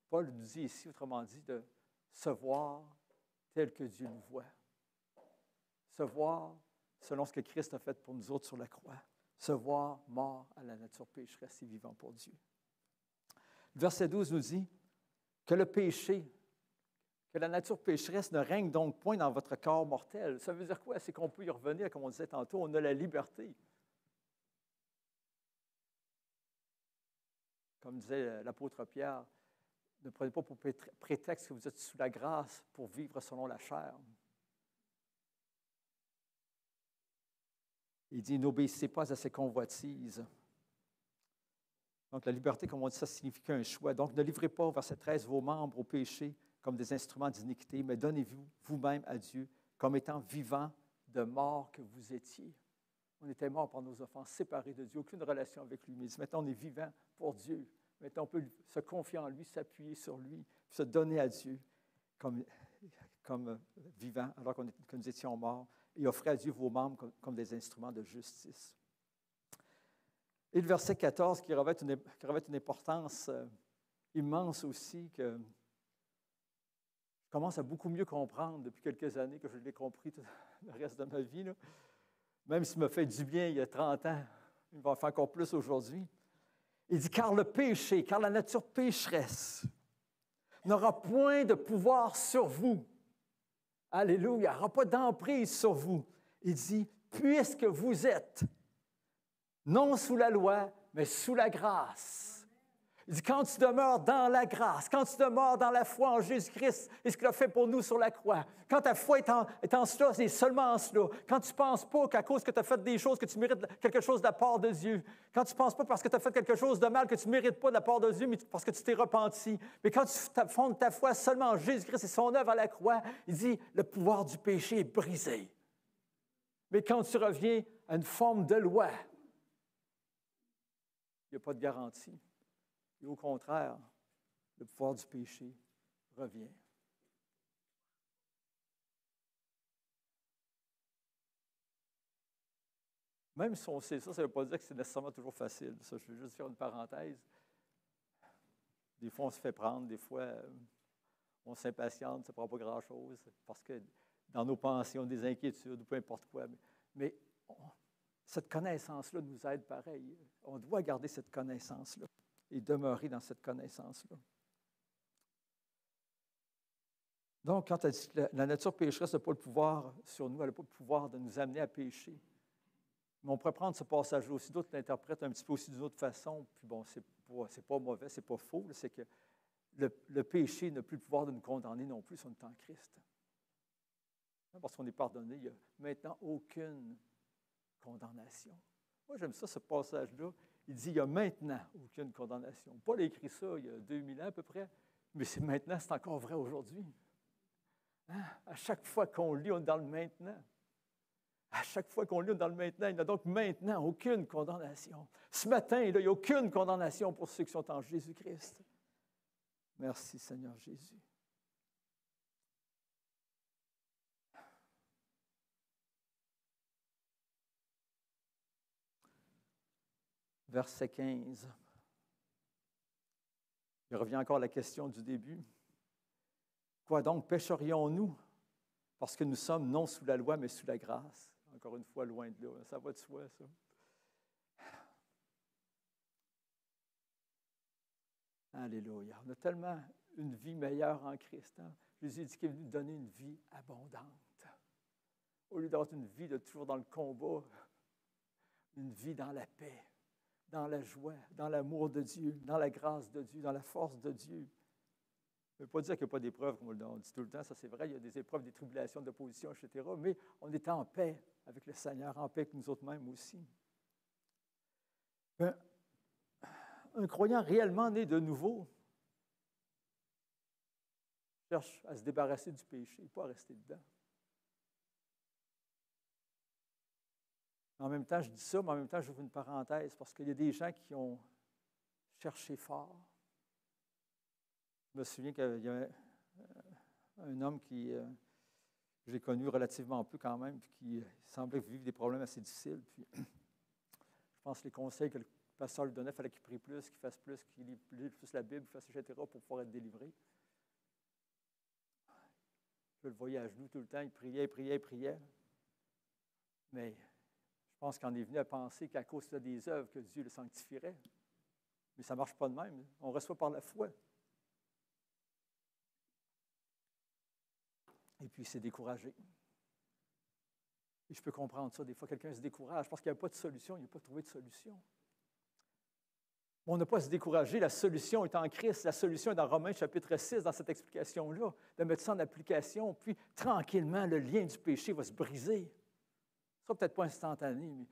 Paul nous dit ici, autrement dit, de se voir tel que Dieu nous voit. Se voir selon ce que Christ a fait pour nous autres sur la croix. Se voir mort à la nature pécheresse et vivant pour Dieu. Le verset 12 nous dit que le péché, que la nature pécheresse ne règne donc point dans votre corps mortel. Ça veut dire quoi? C'est qu'on peut y revenir, comme on disait tantôt, on a la liberté. Comme disait l'apôtre Pierre, ne prenez pas pour prétexte que vous êtes sous la grâce pour vivre selon la chair. Il dit, n'obéissez pas à ces convoitises. Donc, la liberté, comme on dit, ça signifie un choix. Donc, ne livrez pas, verset 13, vos membres au péché comme des instruments d'iniquité, mais donnez-vous vous-même à Dieu comme étant vivants de mort que vous étiez. On était morts par nos offenses, séparés de Dieu, aucune relation avec lui. Mais maintenant, on est vivants pour Dieu. Maintenant, on peut se confier en lui, s'appuyer sur lui, se donner à Dieu comme vivants, alors que nous étions morts, et offrir à Dieu vos membres comme des instruments de justice. Et le verset 14, qui revêt une importance immense aussi que je commence à beaucoup mieux comprendre depuis quelques années que je l'ai compris tout le reste de ma vie, là. Même s'il m'a fait du bien il y a 30 ans, il va en faire encore plus aujourd'hui. Il dit, car le péché, car la nature pécheresse n'aura point de pouvoir sur vous. Alléluia, il n'aura pas d'emprise sur vous. Il dit, puisque vous êtes non sous la loi, mais sous la grâce. Il dit, quand tu demeures dans la grâce, quand tu demeures dans la foi en Jésus-Christ et ce qu'il a fait pour nous sur la croix, quand ta foi est en cela, c'est seulement en cela, quand tu ne penses pas qu'à cause que tu as fait des choses, que tu mérites quelque chose de la part de Dieu, quand tu ne penses pas parce que tu as fait quelque chose de mal que tu ne mérites pas de la part de Dieu, mais parce que tu t'es repenti, mais quand tu fondes ta foi seulement en Jésus-Christ et son œuvre à la croix, il dit, le pouvoir du péché est brisé. Mais quand tu reviens à une forme de loi, il n'y a pas de garantie. Et au contraire, le pouvoir du péché revient. Même si on sait ça, ça ne veut pas dire que c'est nécessairement toujours facile. Ça, je veux juste faire une parenthèse. Des fois, on se fait prendre, des fois, on s'impatiente, ça ne prend pas grand-chose, parce que dans nos pensées, on a des inquiétudes ou peu importe quoi. Mais cette connaissance-là nous aide pareil. On doit garder cette connaissance-là et demeurer dans cette connaissance-là. Donc, quand elle dit que la nature pécheresse n'a pas le pouvoir sur nous, elle n'a pas le pouvoir de nous amener à pécher. Mais on pourrait prendre ce passage-là aussi, d'autres l'interprètent un petit peu aussi d'une autre façon. Puis bon, c'est pas mauvais, c'est pas faux, c'est que le péché n'a plus le pouvoir de nous condamner non plus si on est en Christ. Parce qu'on est pardonné, il n'y a maintenant aucune condamnation. Moi, j'aime ça, ce passage-là. Il dit, il n'y a maintenant aucune condamnation. Paul a écrit ça il y a 2000 ans à peu près, mais c'est maintenant, c'est encore vrai aujourd'hui. Hein? À chaque fois qu'on lit, on est dans le maintenant. À chaque fois qu'on lit, on est dans le maintenant. Il n'y a donc maintenant aucune condamnation. Ce matin, là, il n'y a aucune condamnation pour ceux qui sont en Jésus-Christ. Merci, Seigneur Jésus. Verset 15. Il revient encore à la question du début. Quoi donc, pécherions-nous parce que nous sommes non sous la loi, mais sous la grâce? Encore une fois, loin de là. Ça va de soi, ça. Alléluia. On a tellement une vie meilleure en Christ. Hein? Jésus dit qu'il est venu nous donner une vie abondante. Au lieu d'avoir une vie de toujours dans le combat, une vie dans la paix, dans la joie, dans l'amour de Dieu, dans la grâce de Dieu, dans la force de Dieu. Ça ne veut pas dire qu'il n'y a pas d'épreuves, comme on dit tout le temps, ça c'est vrai, il y a des épreuves, des tribulations, d'opposition, etc., mais on est en paix avec le Seigneur, en paix avec nous autres mêmes aussi. Un croyant réellement né de nouveau cherche à se débarrasser du péché, pas à rester dedans. En même temps, je dis ça, mais en même temps, j'ouvre une parenthèse parce qu'il y a des gens qui ont cherché fort. Je me souviens qu'il y a un homme que j'ai connu relativement peu quand même, puis qui semblait vivre des problèmes assez difficiles. Puis, je pense que les conseils que le pasteur lui donnait, il fallait qu'il prie plus, qu'il fasse plus, qu'il lit plus la Bible, etc., pour pouvoir être délivré. Je le voyais à genoux tout le temps, il priait. Mais je pense qu'on est venu à penser qu'à cause des œuvres, que Dieu le sanctifierait. Mais ça ne marche pas de même. On reçoit par la foi. Et puis, il s'est découragé. Et je peux comprendre ça. Des fois, quelqu'un se décourage parce qu'il n'y a pas de solution, il n'a pas trouvé de solution. On n'a pas à se décourager. La solution est en Christ. La solution est dans Romains chapitre 6, dans cette explication-là, de mettre ça en application. Puis, tranquillement, le lien du péché va se briser. Ce ne sera peut-être pas instantané, mais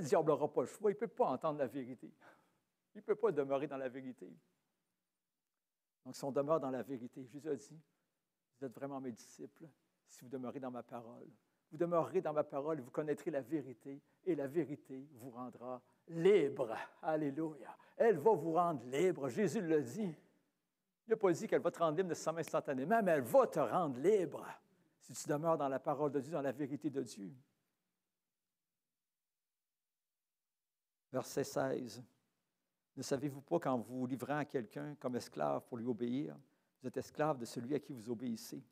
le diable n'aura pas le choix. Il ne peut pas entendre la vérité. Il ne peut pas demeurer dans la vérité. Donc, si on demeure dans la vérité, Jésus a dit, vous êtes vraiment mes disciples si vous demeurez dans ma parole. Vous demeurerez dans ma parole et vous connaîtrez la vérité, et la vérité vous rendra libre. Alléluia. Elle va vous rendre libre. Jésus l'a dit. Il n'a pas dit qu'elle va te rendre libre nécessairement instantanément, mais elle va te rendre libre si tu demeures dans la parole de Dieu, dans la vérité de Dieu. Verset 16. Ne savez-vous pas qu'en vous livrant à quelqu'un comme esclave pour lui obéir, vous êtes esclave de celui à qui vous obéissez,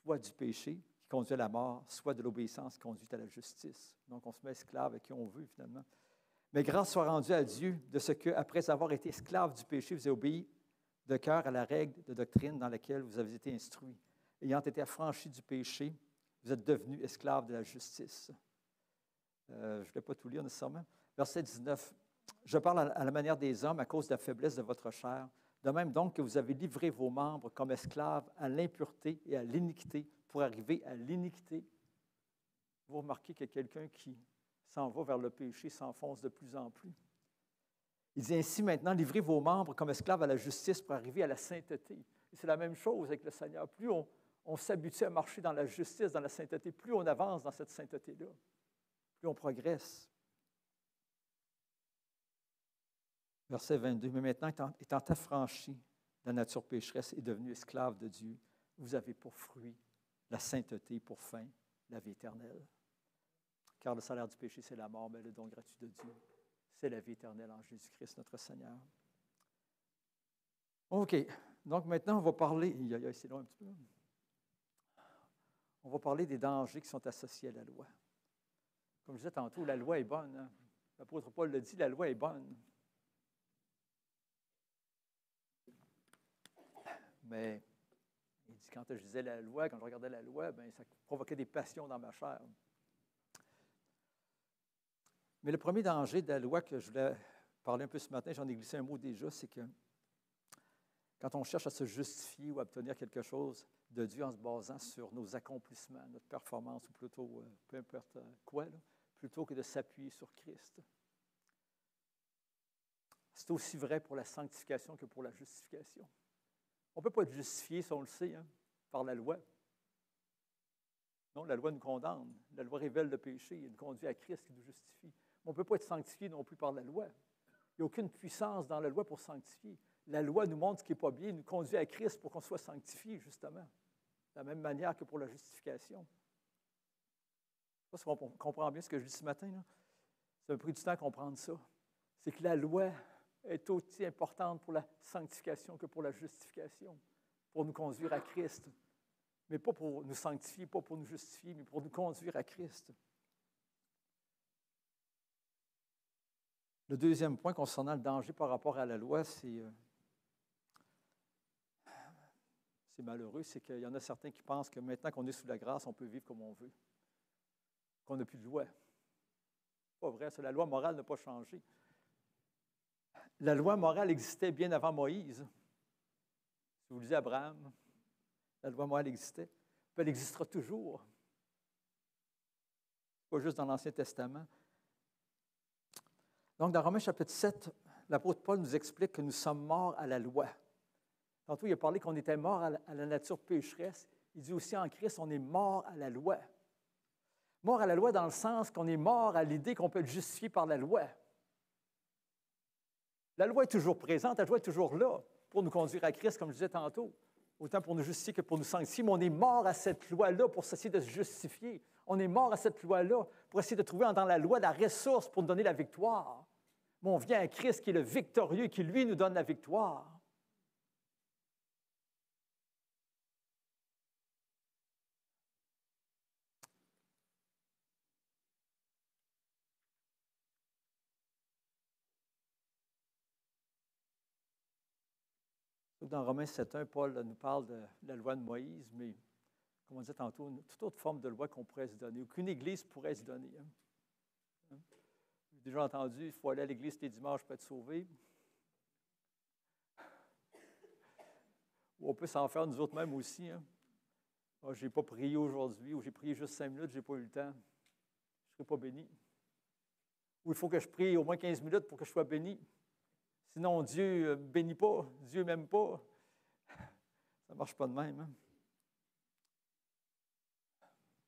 soit du péché qui conduit à la mort, soit de l'obéissance qui conduit à la justice. Donc, on se met esclave à qui on veut, finalement. Mais grâce soit rendue à Dieu de ce que, après avoir été esclave du péché, vous avez obéi de cœur à la règle de doctrine dans laquelle vous avez été instruits. Ayant été affranchis du péché, vous êtes devenus esclaves de la justice. Je ne vais pas tout lire nécessairement. Verset 19. Je parle à la manière des hommes à cause de la faiblesse de votre chair. De même donc que vous avez livré vos membres comme esclaves à l'impureté et à l'iniquité pour arriver à l'iniquité. Vous remarquez qu'il y a quelqu'un qui s'en va vers le péché, s'enfonce de plus en plus. Il dit ainsi maintenant, livrez vos membres comme esclaves à la justice pour arriver à la sainteté. Et c'est la même chose avec le Seigneur. Plus on s'habitue à marcher dans la justice, dans la sainteté, plus on avance dans cette sainteté-là, plus on progresse. Verset 22, mais maintenant, étant affranchi de la nature pécheresse et devenu esclave de Dieu, vous avez pour fruit la sainteté, pour fin la vie éternelle. Car le salaire du péché, c'est la mort, mais le don gratuit de Dieu, c'est la vie éternelle en Jésus-Christ, notre Seigneur. OK. Donc maintenant, on va parler... C'est long un petit peu. On va parler des dangers qui sont associés à la loi. Comme je disais tantôt, la loi est bonne. Hein? L'apôtre Paul le dit, la loi est bonne. Mais il dit, quand je lisais la loi, quand je regardais la loi, bien, ça provoquait des passions dans ma chair. Mais le premier danger de la loi que je voulais parler un peu ce matin, j'en ai glissé un mot déjà, c'est que quand on cherche à se justifier ou à obtenir quelque chose de Dieu en se basant sur nos accomplissements, notre performance, ou plutôt, peu importe quoi, là, plutôt que de s'appuyer sur Christ. C'est aussi vrai pour la sanctification que pour la justification. On ne peut pas être justifié, si on le sait, hein, par la loi. Non, la loi nous condamne. La loi révèle le péché. Elle nous conduit à Christ qui nous justifie. Mais on ne peut pas être sanctifié non plus par la loi. Il n'y a aucune puissance dans la loi pour sanctifier. La loi nous montre ce qui n'est pas bien, nous conduit à Christ pour qu'on soit sanctifié, justement. De la même manière que pour la justification. Je ne sais pas si on comprend bien ce que je dis ce matin, là. Ça m'a pris du temps à comprendre ça. C'est que la loi est aussi importante pour la sanctification que pour la justification, pour nous conduire à Christ. Mais pas pour nous sanctifier, pas pour nous justifier, mais pour nous conduire à Christ. Le deuxième point concernant le danger par rapport à la loi, c'est malheureux, c'est qu'il y en a certains qui pensent que maintenant qu'on est sous la grâce, on peut vivre comme on veut, qu'on n'a plus de loi. Pas vrai, c'est la loi morale n'a pas changé. La loi morale existait bien avant Moïse. Si vous lisez Abraham, la loi morale existait. Puis elle existera toujours. Pas juste dans l'Ancien Testament. Donc, dans Romains chapitre 7, l'apôtre Paul nous explique que nous sommes morts à la loi. Tantôt, il a parlé qu'on était morts à la nature pécheresse. Il dit aussi en Christ, on est mort à la loi. Mort à la loi dans le sens qu'on est mort à l'idée qu'on peut être justifié par la loi. La loi est toujours présente, la loi est toujours là pour nous conduire à Christ, comme je disais tantôt. Autant pour nous justifier que pour nous sanctifier, mais on est mort à cette loi-là pour essayer de se justifier. On est mort à cette loi-là pour essayer de trouver dans la loi la ressource pour nous donner la victoire. Mais on vient à Christ qui est le victorieux, qui lui nous donne la victoire. Dans Romains 7.1, Paul nous parle de la loi de Moïse, mais comme on disait tantôt, toute autre forme de loi qu'on pourrait se donner, aucune Église pourrait se donner. J'ai déjà entendu, il faut aller à l'Église les dimanches pour être sauvé. Ou on peut s'en faire nous autres mêmes aussi. Hein. Oh, je n'ai pas prié aujourd'hui, ou j'ai prié juste 5 minutes, je n'ai pas eu le temps. Je ne serai pas béni. Ou il faut que je prie au moins 15 minutes pour que je sois béni. Sinon, Dieu ne bénit pas, Dieu ne m'aime pas. Ça ne marche pas de même. Hein?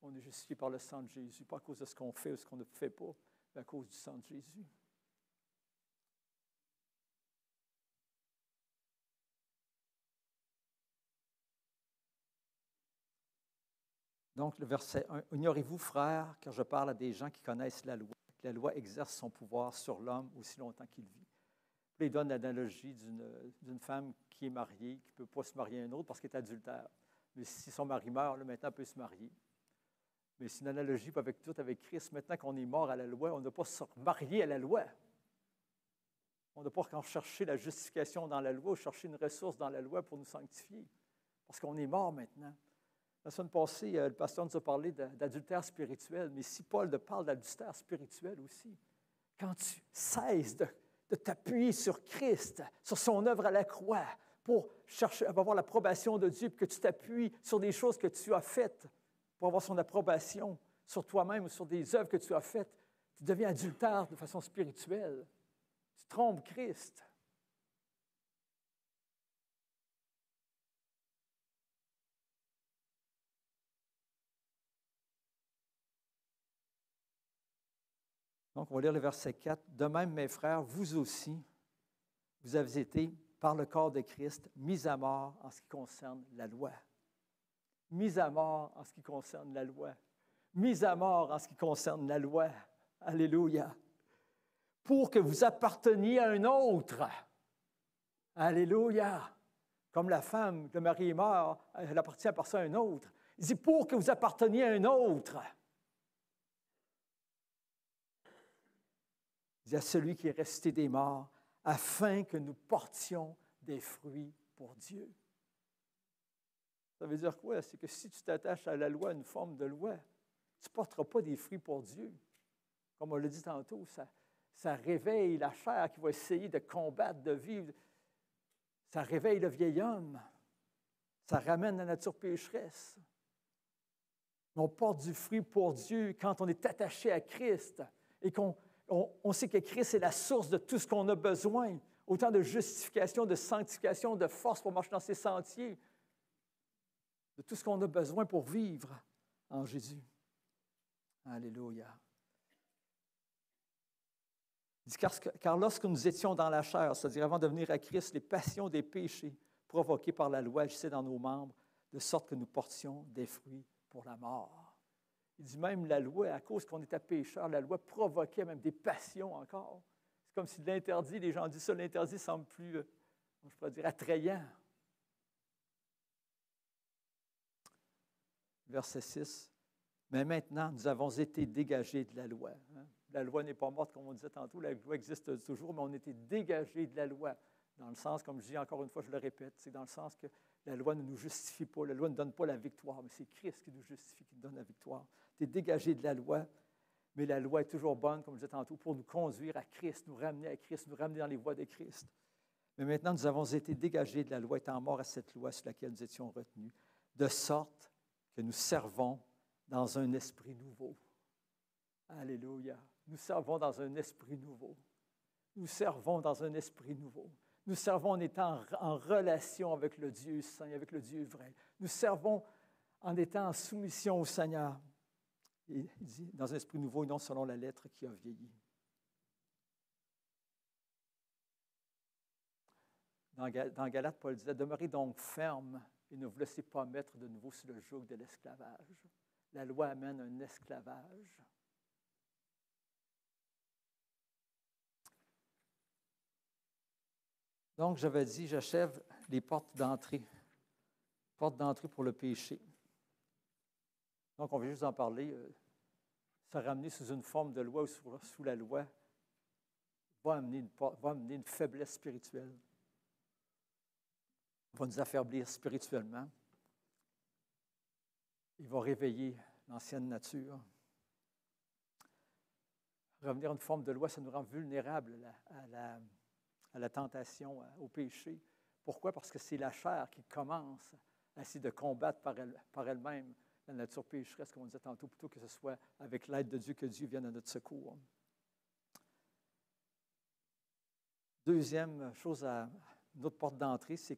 On est justifié par le sang de Jésus, pas à cause de ce qu'on fait ou ce qu'on ne fait pas, mais à cause du sang de Jésus. Donc, le verset 1, « Ignorez-vous, frères, car je parle à des gens qui connaissent la loi, que la loi exerce son pouvoir sur l'homme aussi longtemps qu'il vit. » Puis il donne l'analogie d'une femme qui est mariée, qui ne peut pas se marier à un autre parce qu'elle est adultère. Mais si son mari meurt, là, maintenant, elle peut se marier. Mais c'est une analogie avec tout, avec Christ. Maintenant qu'on est mort à la loi, on ne doit pas se marier à la loi. On ne doit pas chercher la justification dans la loi ou chercher une ressource dans la loi pour nous sanctifier. Parce qu'on est mort maintenant. La semaine passée, le pasteur nous a parlé d'adultère spirituel, mais si Paul parle d'adultère spirituel aussi, quand tu cesses de t'appuyer sur Christ, sur son œuvre à la croix, pour chercher à avoir l'approbation de Dieu, puis que tu t'appuies sur des choses que tu as faites pour avoir son approbation sur toi-même ou sur des œuvres que tu as faites, tu deviens adultère de façon spirituelle. Tu trompes Christ. Donc, on va lire le verset 4. « De même, mes frères, vous aussi, vous avez été, par le corps de Christ, mis à mort en ce qui concerne la loi. » Mis à mort en ce qui concerne la loi. Mis à mort en ce qui concerne la loi. Alléluia. Pour que vous apparteniez à un autre. Alléluia. Comme la femme, le mari est mort, elle appartient par ça à un autre. Il dit, pour que vous apparteniez à un autre. Il dit à celui qui est resté des morts, afin que nous portions des fruits pour Dieu. Ça veut dire quoi? C'est que si tu t'attaches à la loi, une forme de loi, tu ne porteras pas des fruits pour Dieu. Comme on l'a dit tantôt, ça réveille la chair qui va essayer de combattre, de vivre. Ça réveille le vieil homme. Ça ramène la nature pécheresse. On porte du fruit pour Dieu quand on est attaché à Christ et qu'on sait que Christ est la source de tout ce qu'on a besoin, autant de justification, de sanctification, de force pour marcher dans ses sentiers, de tout ce qu'on a besoin pour vivre en Jésus. Alléluia. Il dit, car lorsque nous étions dans la chair, c'est-à-dire avant de venir à Christ, les passions des péchés provoquées par la loi agissaient dans nos membres, de sorte que nous portions des fruits pour la mort. Il dit même la loi, à cause qu'on était pécheurs, la loi provoquait même des passions encore. C'est comme si l'interdit, les gens disent ça, l'interdit semble plus, je pourrais dire, attrayant. Verset 6. Mais maintenant, nous avons été dégagés de la loi. La loi n'est pas morte, comme on disait tantôt, la loi existe toujours, mais on a été dégagés de la loi. Dans le sens, comme je dis encore une fois, je le répète, c'est dans le sens que la loi ne nous justifie pas, la loi ne donne pas la victoire, mais c'est Christ qui nous justifie, qui nous donne la victoire. Tu es dégagé de la loi, mais la loi est toujours bonne, comme je disais tantôt, pour nous conduire à Christ, nous ramener à Christ, nous ramener dans les voies de Christ. Mais maintenant, nous avons été dégagés de la loi, étant morts à cette loi sur laquelle nous étions retenus, de sorte que nous servons dans un esprit nouveau. Alléluia. Nous servons dans un esprit nouveau. Nous servons dans un esprit nouveau. Nous servons en étant en relation avec le Dieu saint, avec le Dieu vrai. Nous servons en étant en soumission au Seigneur. Il dit, dans un esprit nouveau et non selon la lettre qui a vieilli. Dans Galates, Paul disait, « Demeurez donc ferme et ne vous laissez pas mettre de nouveau sur le joug de l'esclavage. » La loi amène un esclavage. Donc, j'avais dit, j'achève les portes d'entrée. Portes d'entrée pour le péché. Donc, on vient juste en parler. Se ramener sous une forme de loi ou sous la loi va amener une faiblesse spirituelle. Va nous affaiblir spirituellement. Il va réveiller l'ancienne nature. Revenir à une forme de loi, ça nous rend vulnérables à la tentation, au péché. Pourquoi? Parce que c'est la chair qui commence à essayer de combattre par elle-même la nature pécheresse, comme on disait tantôt, plutôt que ce soit avec l'aide de Dieu que Dieu vienne à notre secours. Deuxième chose, notre porte d'entrée, c'est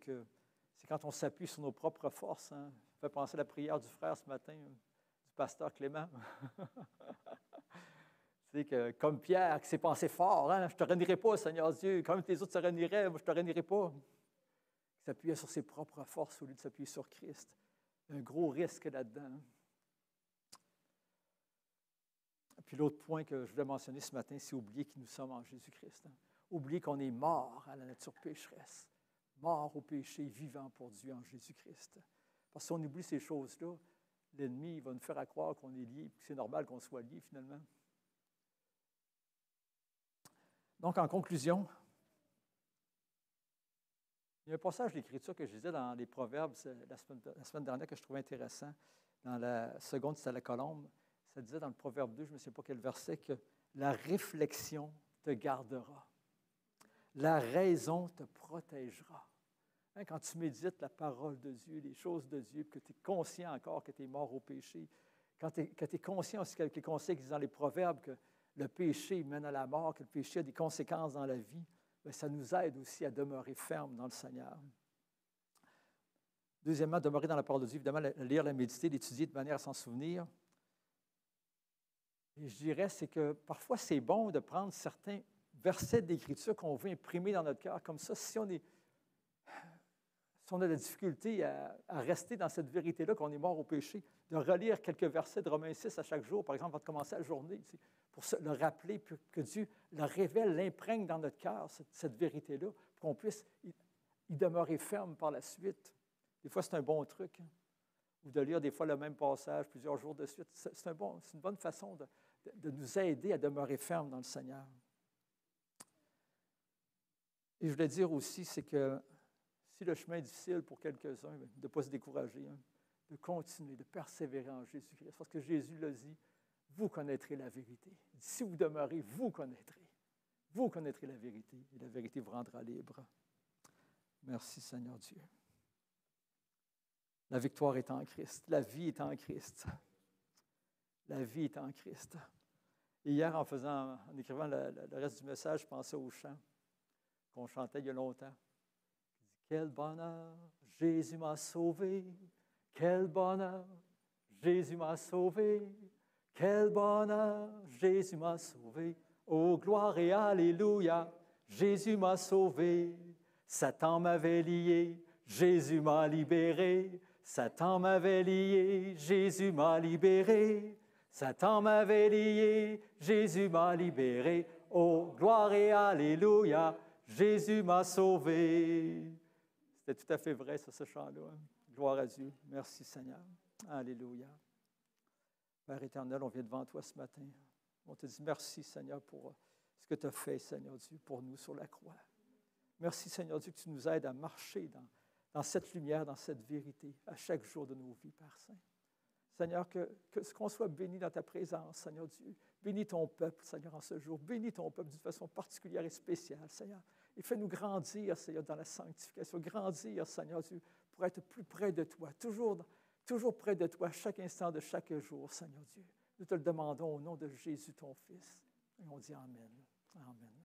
quand on s'appuie sur nos propres forces. Hein. Ça fait penser à la prière du frère ce matin, du pasteur Clément. C'est que, comme Pierre qui s'est pensé fort, hein, je ne te renierai pas, Seigneur Dieu, comme les autres se renieraient, moi je ne te renierai pas. Il s'appuyait sur ses propres forces au lieu de s'appuyer sur Christ. Un gros risque là-dedans. Puis l'autre point que je voulais mentionner ce matin, c'est oublier qui nous sommes en Jésus-Christ. Hein. oublier qu'on est mort à la nature pécheresse, mort au péché, vivant pour Dieu en Jésus-Christ. Parce que si on oublie ces choses-là, l'ennemi va nous faire croire qu'on est lié, puis c'est normal qu'on soit lié finalement. Donc, en conclusion, il y a un passage de l'Écriture que je disais dans les Proverbes la semaine dernière que je trouvais intéressant. Dans la seconde, c'était la colombe. Ça disait dans le Proverbe 2, je ne sais pas quel verset, que la réflexion te gardera. La raison te protégera. Hein, quand tu médites la parole de Dieu, les choses de Dieu, que tu es conscient encore que tu es mort au péché, que tu es conscient aussi qu'avec les conseils qui disent dans les Proverbes que le péché mène à la mort, que le péché a des conséquences dans la vie, bien, ça nous aide aussi à demeurer ferme dans le Seigneur. Deuxièmement, demeurer dans la parole de Dieu, évidemment, la lire, la méditer, l'étudier de manière à s'en souvenir. Et je dirais, c'est que parfois, c'est bon de prendre certains versets d'Écriture qu'on veut imprimer dans notre cœur. Comme ça, si on a de la difficulté à rester dans cette vérité-là, qu'on est mort au péché, de relire quelques versets de Romains 6 à chaque jour, par exemple, avant de commencer la journée, pour le rappeler, que Dieu le révèle, l'imprègne dans notre cœur, cette vérité-là, pour qu'on puisse y demeurer ferme par la suite. Des fois, c'est un bon truc. Hein? Ou de lire des fois le même passage plusieurs jours de suite. C'est une bonne façon de nous aider à demeurer ferme dans le Seigneur. Et je voulais dire aussi, c'est que si le chemin est difficile pour quelques-uns, de ne pas se décourager, hein, de continuer, de persévérer en Jésus-Christ. Parce que Jésus l'a dit, vous connaîtrez la vérité. Si vous demeurez, vous connaîtrez. Vous connaîtrez la vérité et la vérité vous rendra libre. Merci Seigneur Dieu. La victoire est en Christ. La vie est en Christ. La vie est en Christ. Et hier, en écrivant le reste du message, je pensais au chant qu'on chantait il y a longtemps. Quel bonheur, Jésus m'a sauvé. Quel bonheur, Jésus m'a sauvé. Quel bonheur, Jésus m'a sauvé. Oh, gloire et alléluia, Jésus m'a sauvé. Satan m'avait lié, Jésus m'a libéré. Satan m'avait lié, Jésus m'a libéré. Satan m'avait lié, Jésus m'a libéré. Oh, gloire et alléluia, Jésus m'a sauvé. C'était tout à fait vrai, ça, ce chant-là. Hein? Gloire à Dieu. Merci, Seigneur. Alléluia. Père éternel, on vient devant toi ce matin. On te dit merci, Seigneur, pour ce que tu as fait, Seigneur Dieu, pour nous sur la croix. Merci, Seigneur Dieu, que tu nous aides à marcher dans cette lumière, dans cette vérité, à chaque jour de nos vies, Père Saint. Seigneur, qu'on soit béni dans ta présence, Seigneur Dieu. Bénis ton peuple, Seigneur, en ce jour. Bénis ton peuple d'une façon particulière et spéciale, Seigneur. Et fais-nous grandir, Seigneur, dans la sanctification. Grandir, Seigneur Dieu, pour être plus près de toi. Toujours près de toi, chaque instant de chaque jour, Seigneur Dieu. Nous te le demandons au nom de Jésus, ton Fils. Et on dit Amen. Amen.